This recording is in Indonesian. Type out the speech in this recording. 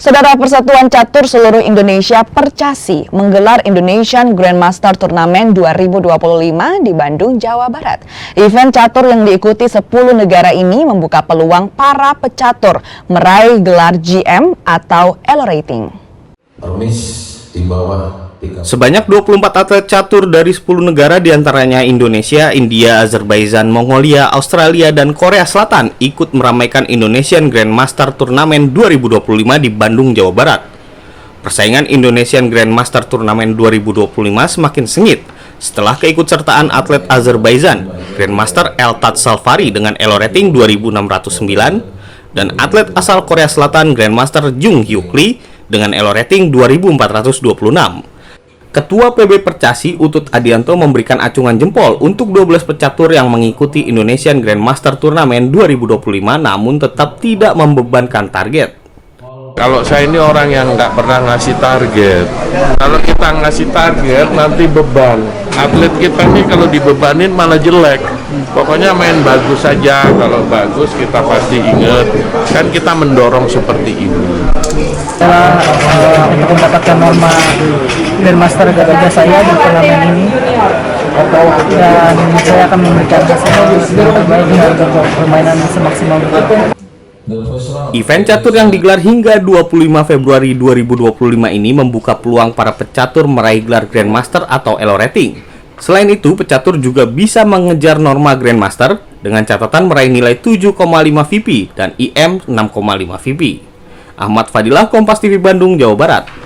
Saudara, Persatuan Catur Seluruh Indonesia Percasi menggelar Indonesian Grandmaster Tournament 2025 di Bandung, Jawa Barat. Event catur yang diikuti 10 negara ini membuka peluang para pecatur meraih gelar GM atau Elo Rating. Di bawah Sebanyak 24 atlet catur dari 10 negara diantaranya Indonesia, India, Azerbaijan, Mongolia, Australia, dan Korea Selatan ikut meramaikan Indonesian Grandmaster Tournament 2025 di Bandung, Jawa Barat. Persaingan Indonesian Grandmaster Tournament 2025 semakin sengit setelah keikutsertaan atlet Azerbaijan, Grandmaster Eltat Salvari dengan Elo Rating 2609 dan atlet asal Korea Selatan Grandmaster Jung Hyuk Lee dengan Elo Rating 2426. Ketua PB Percasi Utut Adianto memberikan acungan jempol untuk 12 pecatur yang mengikuti Indonesian Grandmaster Tournament 2025 namun tetap tidak membebankan target. Kalau saya ini orang yang nggak pernah ngasih target. Kalau kita ngasih target nanti beban. Atlet kita nih kalau dibebanin malah jelek. Pokoknya main bagus saja. Kalau bagus kita pasti ingat. Kan kita mendorong seperti ini. Setelah untuk mendapatkan norma Grandmaster ketiga saya di turnamen ini, dan saya akan memberikan hasil yang terbaik dengan permainan semaksimal mungkin. Event catur yang digelar hingga 25 Februari 2025 ini membuka peluang para pecatur meraih gelar Grandmaster atau Elo Rating. Selain itu, pecatur juga bisa mengejar norma Grandmaster dengan catatan meraih nilai 7,5 VP dan IM 6,5 VP. Ahmad Fadilah, Kompas TV Bandung, Jawa Barat.